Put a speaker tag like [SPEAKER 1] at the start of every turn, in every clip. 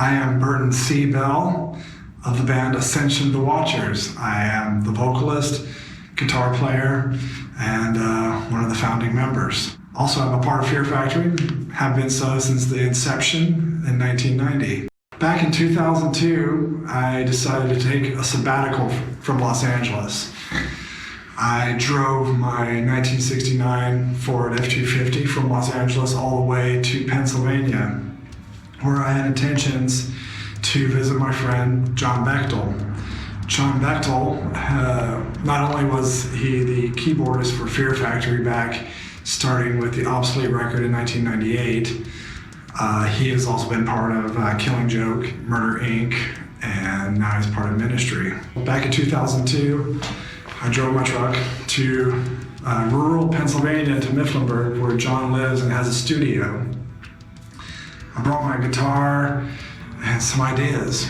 [SPEAKER 1] I am Burton C. Bell of the band Ascension The Watchers. I am the vocalist, guitar player, and one of the founding members. Also, I'm a part of Fear Factory, have been so since the inception in 1990. Back in 2002, I decided to take a sabbatical from Los Angeles. I drove my 1969 Ford F-250 from Los Angeles all the way to Pennsylvania, where I had intentions to visit my friend John Bechdel. John Bechdel, not only was he the keyboardist for Fear Factory back starting with the obsolete record in 1998, he has also been part of Killing Joke, Murder Inc., and now he's part of Ministry. Back in 2002, I drove my truck to rural Pennsylvania to Mifflinburg, where John lives and has a studio. I brought my guitar and some ideas,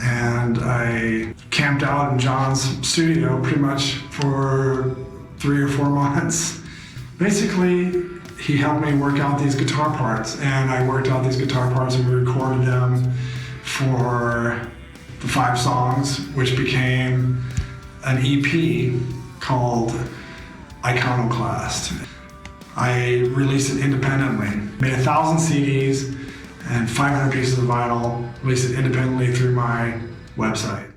[SPEAKER 1] and I camped out in John's studio pretty much for 3 or 4 months. Basically, he helped me work out these guitar parts, and I worked out these guitar parts and we recorded them for the 5 songs, which became an EP called Iconoclast. I released it independently, made 1,000 CDs and 500 pieces of vinyl, released it independently through my website.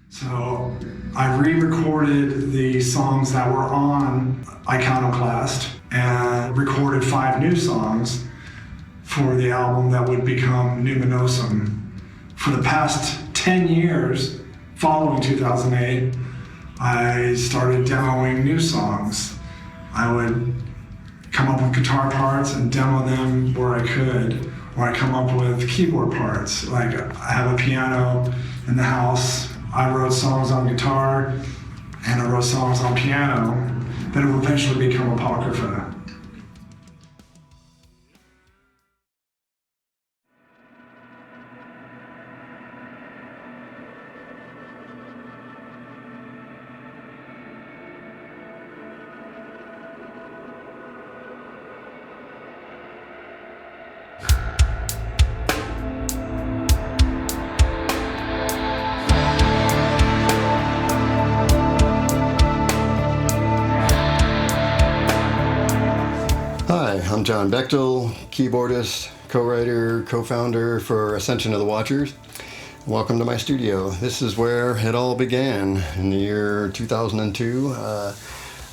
[SPEAKER 1] So I re-recorded the songs that were on Iconoclast and recorded 5 new songs for the album that would become Numinosum. For the past 10 years following 2008, I started demoing new songs. I would come up with guitar parts and demo them where I could, or I come up with keyboard parts. Like I have a piano in the house. I wrote songs on guitar and I wrote songs on piano that will eventually become Apocrypha.
[SPEAKER 2] I'm John Bechdel, keyboardist, co-writer, co-founder for Ascension of the Watchers. Welcome to my studio. This is where it all began in the year 2002.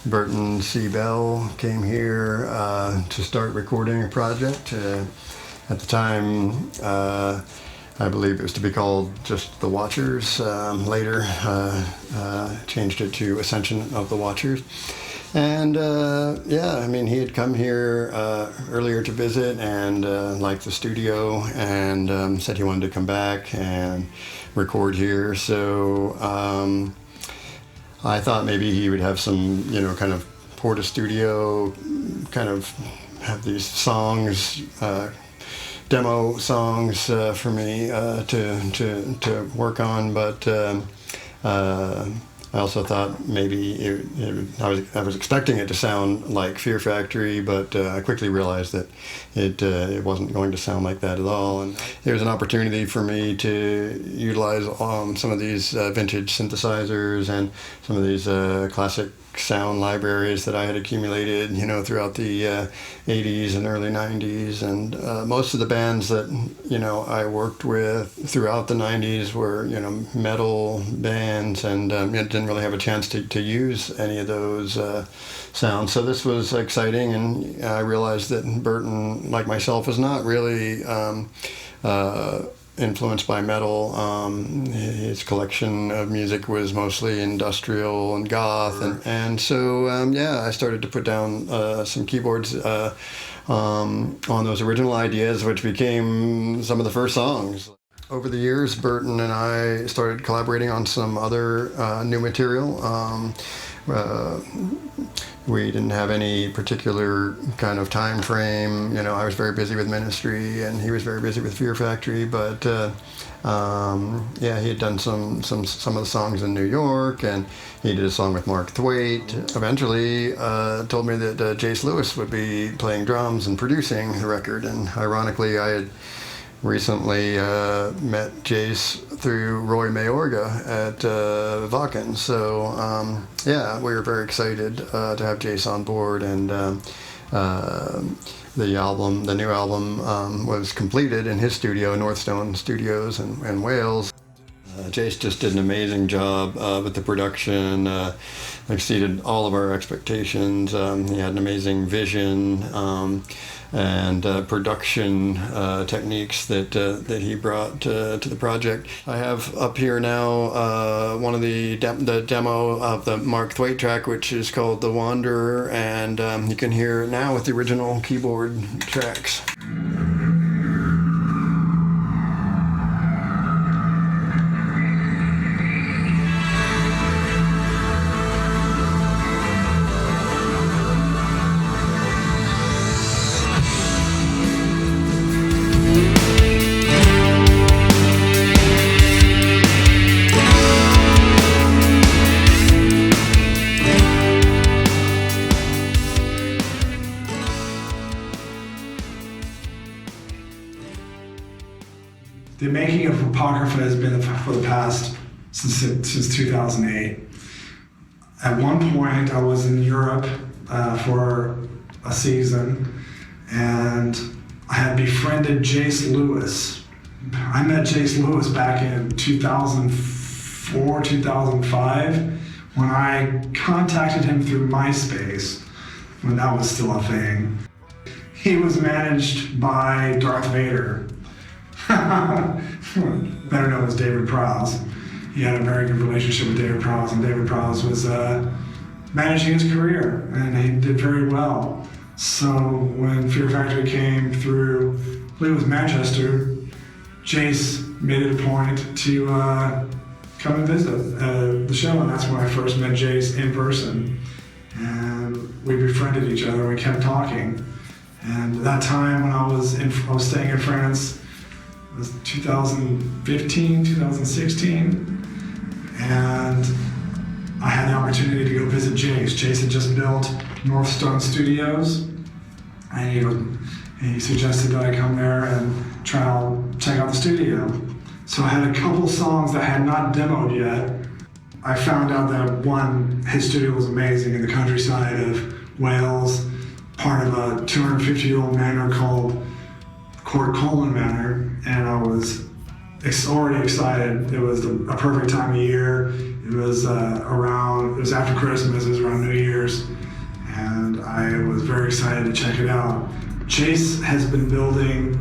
[SPEAKER 2] Burton C. Bell came here to start recording a project. At the time, I believe it was to be called just The Watchers. Later, changed it to Ascension of the Watchers. And he had come here earlier to visit and liked the studio and said he wanted to come back and record here. So I thought maybe he would have some, kind of porta studio, kind of have these songs, demo songs for me to work on, but I also thought maybe I was expecting it to sound like Fear Factory, but I quickly realized that it wasn't going to sound like that at all. And there was an opportunity for me to utilize some of these vintage synthesizers and some of these classic sound libraries that I had accumulated, throughout the 80s and early 90s. And most of the bands that, I worked with throughout the 90s were, metal bands, and didn't really have a chance to use any of those sounds. So this was exciting, and I realized that Burton, like myself, was not really influenced by metal. His collection of music was mostly industrial and goth, and so I started to put down some keyboards on those original ideas, which became some of the first songs. Over the years, Burton and I started collaborating on some other new material. We didn't have any particular kind of time frame. I was very busy with Ministry, and he was very busy with Fear Factory. But he had done some of the songs in New York, and he did a song with Mark Thwaite. Eventually, told me that Jace Lewis would be playing drums and producing the record. And ironically, I had recently met Jayce through Roy Mayorga at Vakken. So yeah, we were very excited to have Jayce on board, and the new album was completed in his studio, Northstone Studios in Wales. Jayce just did an amazing job with the production, exceeded all of our expectations. He had an amazing vision and production techniques that he brought to the project. I have up here now one of the demo of the Mark Thwaite track, which is called The Wanderer, and you can hear it now with the original keyboard tracks.
[SPEAKER 1] The making of Apocrypha has been for the past, since 2008. At one point, I was in Europe for a season, and I had befriended Jace Lewis. I met Jace Lewis back in 2004, 2005, when I contacted him through MySpace, when that was still a thing. He was managed by Darth Vader, better known as David Prowse. He had a very good relationship with David Prowse, and David Prowse was managing his career, and he did very well. So when Fear Factory came through, I believe it was Manchester, Jayce made it a point to come and visit the show, and that's when I first met Jayce in person. And we befriended each other, we kept talking. And at that time when I was staying in France, it was 2015, 2016, and I had the opportunity to go visit Jayce. Jayce had just built Northstone Studios, and he suggested that I come there and check out the studio. So I had a couple songs that I had not demoed yet. I found out that his studio was amazing in the countryside of Wales, part of a 250-year-old manor called Court Colin Manor, and I was already excited. It was a perfect time of year. It was after Christmas, it was around New Year's, and I was very excited to check it out. Jayce has been building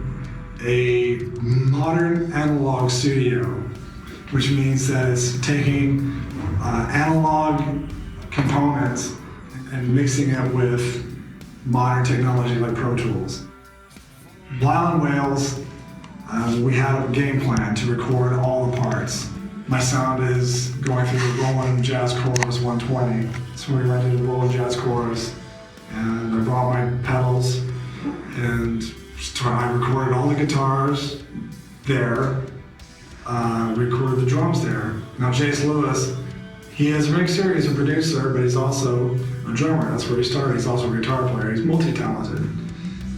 [SPEAKER 1] a modern analog studio, which means that it's taking analog components and mixing it with modern technology like Pro Tools. While in Wales, we had a game plan to record all the parts. My sound is going through the Roland Jazz Chorus 120. So we rented the Roland Jazz Chorus, and I brought my pedals, and I recorded all the guitars there, recorded the drums there. Now Jace Lewis, he has a mixer, he's a producer, but he's also a drummer. That's where he started. He's also a guitar player. He's multi-talented.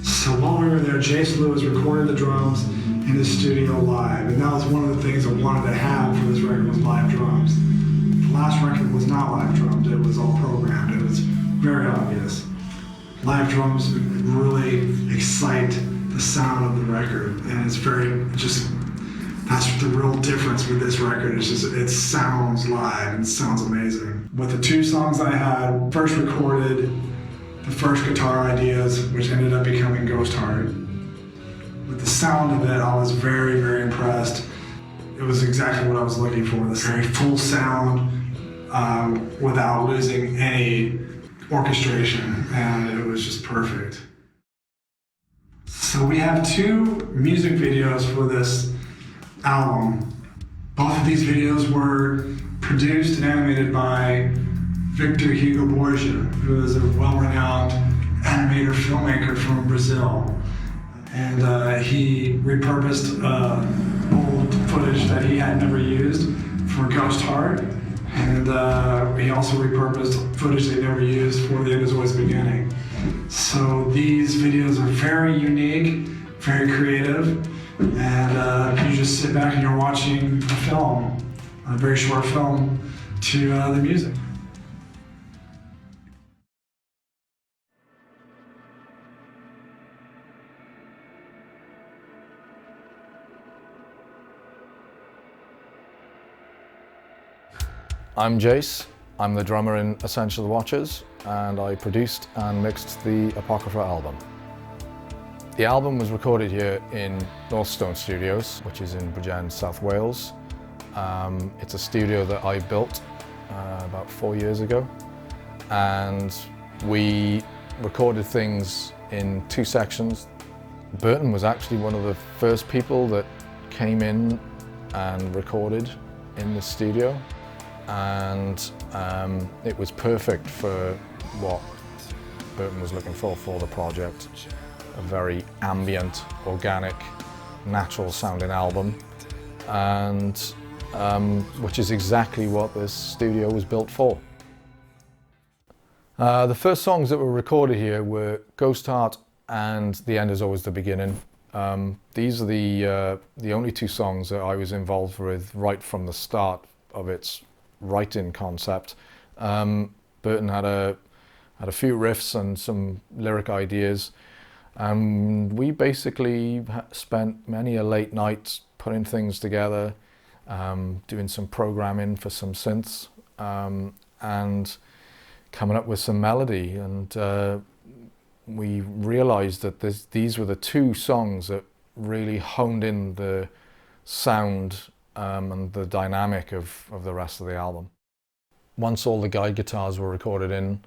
[SPEAKER 1] So while we were there, Jace Lewis recorded the drums in his studio live, and that was one of the things I wanted to have for this record, was live drums. The last record was not live drums, it was all programmed. It was very obvious. Live drums really excite the sound of the record, and that's the real difference with this record. It sounds live and it sounds amazing. With the two songs I had first recorded, the first guitar ideas, which ended up becoming Ghost Heart. With the sound of it, I was very, very impressed. It was exactly what I was looking for, this very full sound without losing any orchestration, and it was just perfect. So we have two music videos for this album. Both of these videos were produced and animated by Victor Hugo Borgia, who is a well-renowned animator filmmaker from Brazil. And he repurposed old footage that he had never used for Ghost Heart. And he also repurposed footage they never used for The End Is Always Beginning. So these videos are very unique, very creative, and you just sit back and you're watching a film, a very short film, to the music.
[SPEAKER 3] I'm Jayce. I'm the drummer in Ascension, the Watchers, and I produced and mixed the Apocrypha album. The album was recorded here in Northstone Studios, which is in Bridgend, South Wales. It's a studio that I built about 4 years ago, and we recorded things in 2 sections. Burton was actually one of the first people that came in and recorded in the studio. And it was perfect for what Burton was looking for the project. A very ambient, organic, natural sounding album, and which is exactly what this studio was built for. The first songs that were recorded here were Ghost Heart and The End Is Always the Beginning. These are the only 2 songs that I was involved with right from the start of its writing concept. Burton had a few riffs and some lyric ideas, and we basically spent many a late night putting things together, doing some programming for some synths, and coming up with some melody. And we realized that these were the 2 songs that really honed in the sound and the dynamic of the rest of the album. Once all the guide guitars were recorded in,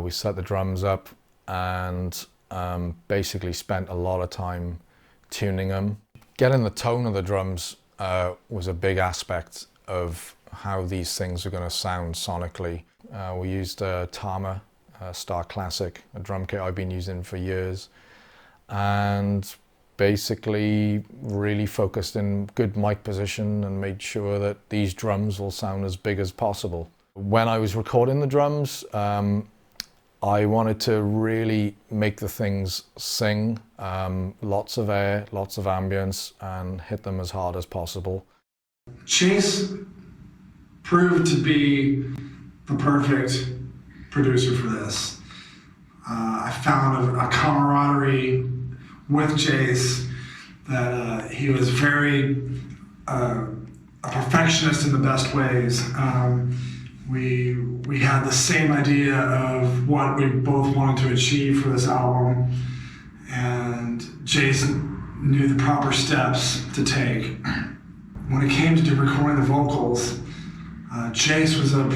[SPEAKER 3] we set the drums up and basically spent a lot of time tuning them. Getting the tone of the drums was a big aspect of how these things are going to sound sonically. We used a Tama Star Classic, a drum kit I've been using for years, and basically really focused in good mic position and made sure that these drums will sound as big as possible. When I was recording the drums, I wanted to really make the things sing, lots of air, lots of ambience, and hit them as hard as possible.
[SPEAKER 1] Jayce proved to be the perfect producer for this. I found a camaraderie with Jayce, that he was very a perfectionist in the best ways. We had the same idea of what we both wanted to achieve for this album, and Jayce knew the proper steps to take. When it came to recording the vocals, Jayce was a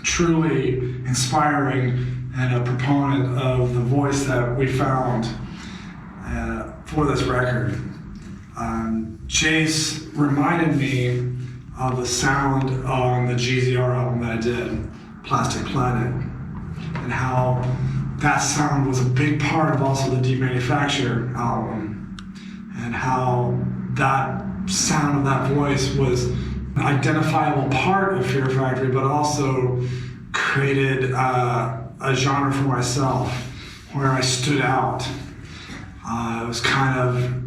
[SPEAKER 1] truly inspiring and a proponent of the voice that we found for this record. Jayce reminded me of the sound on the GZR album that I did, Plastic Planet, and how that sound was a big part of also the Demanufacture album, and how that sound of that voice was an identifiable part of Fear Factory, but also created a genre for myself where I stood out. It was kind of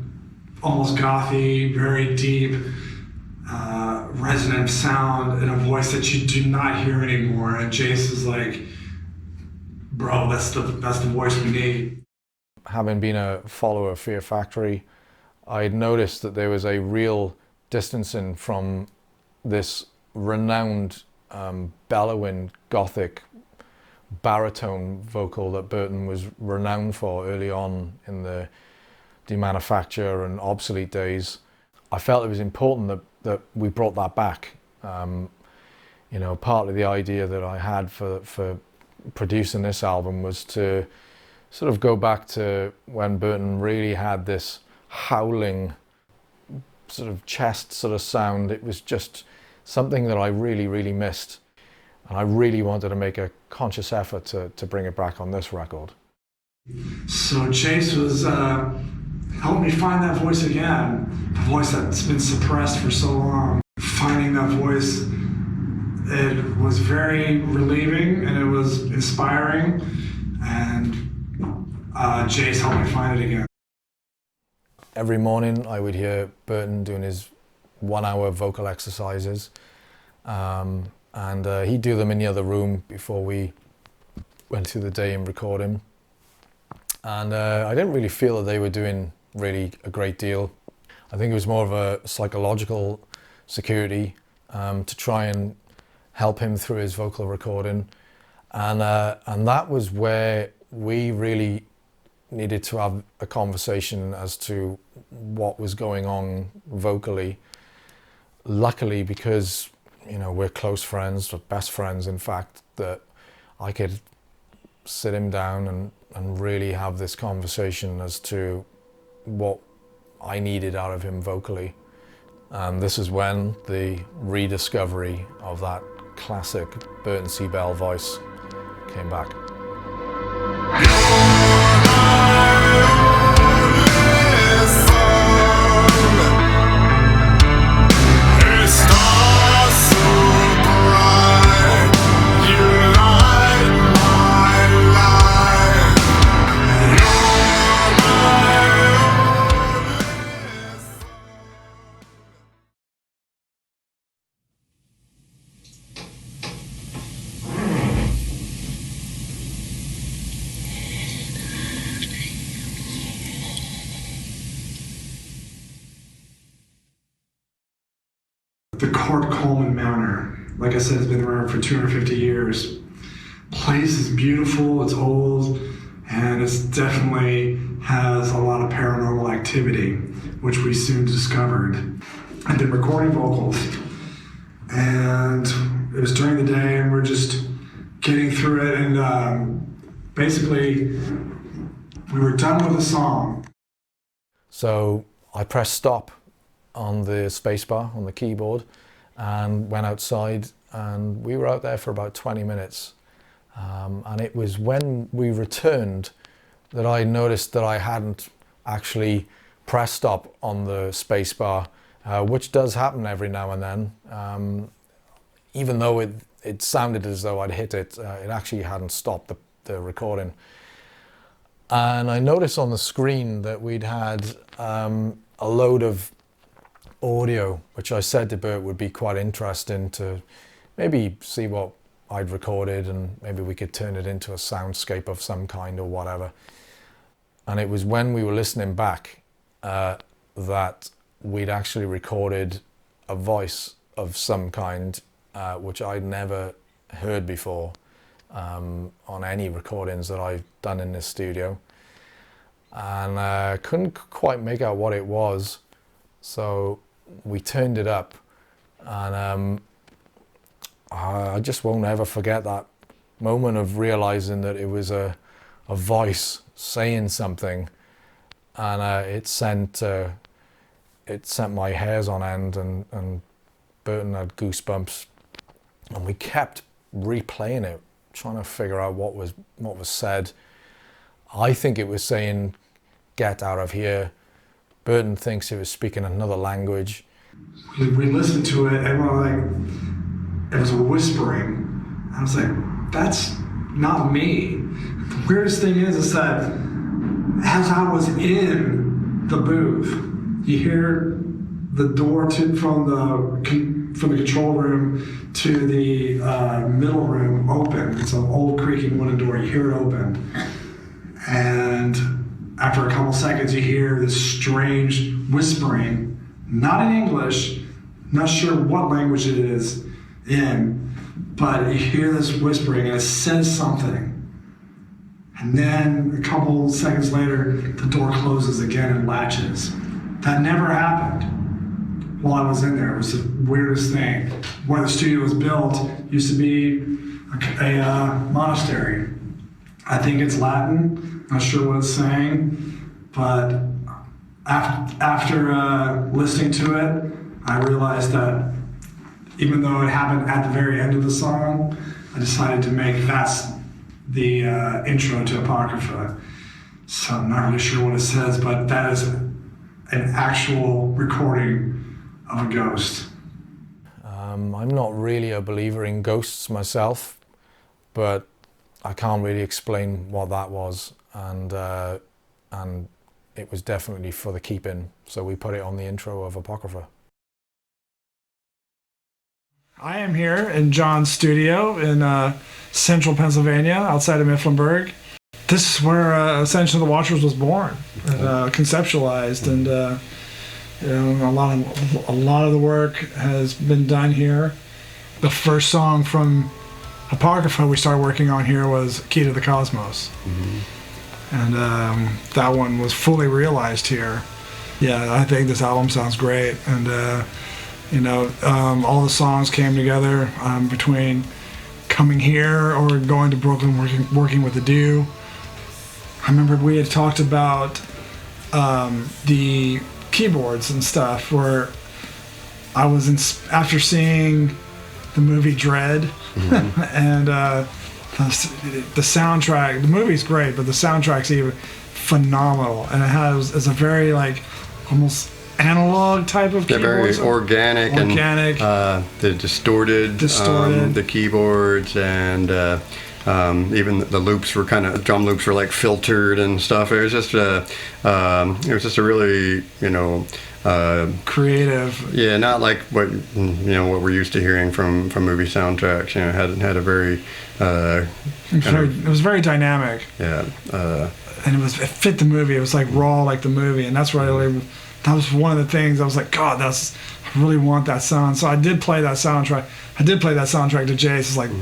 [SPEAKER 1] almost gothy, very deep, resonant sound in a voice that you do not hear anymore. And Jayce is like, bro, that's the voice we need.
[SPEAKER 3] Having been a follower of Fear Factory, I'd noticed that there was a real distancing from this renowned bellowing gothic baritone vocal that Burton was renowned for early on in the Demanufacture and Obsolete days. I felt it was important that we brought that back. You know, partly the idea that I had for producing this album was to sort of go back to when Burton really had this howling sort of chest sort of sound. It was just something that I really missed, and I really wanted to make a conscious effort to bring it back on this record.
[SPEAKER 1] So Jayce was helped me find that voice again, the voice that's been suppressed for so long. Finding that voice, it was very relieving and it was inspiring, and Jayce helped me find it again.
[SPEAKER 3] every morning I would hear Burton doing his 1 hour vocal exercises. And he'd do them in the other room before we went through the day and recording. And I didn't really feel that they were doing really a great deal. I think it was more of a psychological security to try and help him through his vocal recording. And that was where we really needed to have a conversation as to what was going on vocally. Luckily, because we're close friends, or best friends in fact, that I could sit him down and really have this conversation as to what I needed out of him vocally. And this is when the rediscovery of that classic Burton C. Bell voice came back.
[SPEAKER 1] The Court Coleman Manor, like I said, has been around for 250 years. Place is beautiful, it's old, and it definitely has a lot of paranormal activity, which we soon discovered. I've been recording vocals, and it was during the day, and we're just getting through it, and basically, we were done with the song.
[SPEAKER 3] So I pressed stop on the spacebar on the keyboard and went outside, and we were out there for about 20 minutes. And it was when we returned that I noticed that I hadn't actually pressed stop on the spacebar, which does happen every now and then. Even though it sounded as though I'd hit it, it actually hadn't stopped the recording. And I noticed on the screen that we'd had a load of audio, which I said to Bert would be quite interesting to maybe see what I'd recorded, and maybe we could turn it into a soundscape of some kind or whatever. And it was when we were listening back that we'd actually recorded a voice of some kind, which I'd never heard before on any recordings that I've done in this studio. And I couldn't quite make out what it was, so we turned it up, and I just won't ever forget that moment of realizing that it was a voice saying something, and it sent my hairs on end, and Burton had goosebumps, and we kept replaying it, trying to figure out what was said. I think it was saying, "Get out of here." Burton thinks it was speaking another language.
[SPEAKER 1] We listened to it, and we're like, it was whispering. I was like, that's not me. The weirdest thing is that as I was in the booth, you hear the door from the control room to the middle room open. It's an old creaking wooden door. You hear it open. And after a couple seconds, you hear this strange whispering, not in English, not sure what language it is in, but you hear this whispering and it says something. And then a couple seconds later, the door closes again and latches. That never happened while I was in there. It was the weirdest thing. Where the studio was built used to be a monastery. I think it's Latin, not sure what it's saying, but after listening to it, I realized that even though it happened at the very end of the song, I decided to make that the intro to Apocrypha. So I'm not really sure what it says, but that is an actual recording of a ghost.
[SPEAKER 3] I'm not really a believer in ghosts myself, but I can't really explain what that was, and it was definitely for the keeping. So we put it on the intro of Apocrypha.
[SPEAKER 1] I am here in John's studio in central Pennsylvania, outside of Mifflinburg. This is where Ascension of the Watchers was born, and, conceptualized, and you know, a lot of the work has been done here. The first song from Apocrypha we started working on here was Key to the Cosmos, and that one was fully realized here. Yeah, I think this album sounds great, and you know, all the songs came together between coming here or going to Brooklyn, working with the Dew. I remember we had talked about the keyboards and stuff, where I was after seeing the movie Dread, and the soundtrack. The movie's great, but the soundtrack's even phenomenal, and it's a very like almost analog type of keyboard.
[SPEAKER 2] Very organic, and the distorted the keyboards, and even the loops were drum loops were like filtered and stuff. It was just a really, you know,
[SPEAKER 1] creative.
[SPEAKER 2] Yeah, not like what what we're used to hearing from movie soundtracks. You know, had a very
[SPEAKER 1] it was very dynamic.
[SPEAKER 2] Yeah,
[SPEAKER 1] and it fit the movie. It was like raw, like the movie, and that's what that was one of the things I was like, God, I really want that sound. So I did play that soundtrack. To Jayce. It's like,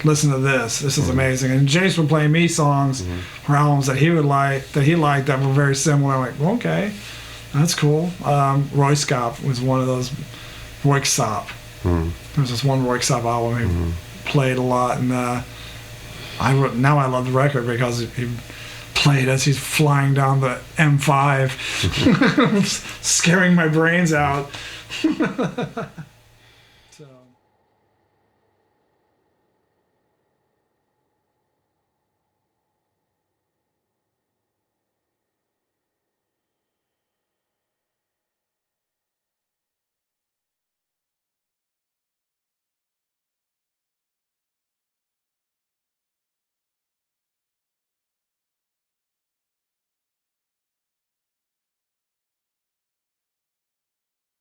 [SPEAKER 1] listen to this. This is amazing. And Jayce would play me songs or albums that he liked that were very similar. I'm like, well, okay, that's cool. Roy Scott was one of those. Roy Scott. There was this one Roy Scott album he played a lot, and now I love the record because he played as he's flying down the M5, scaring my brains out.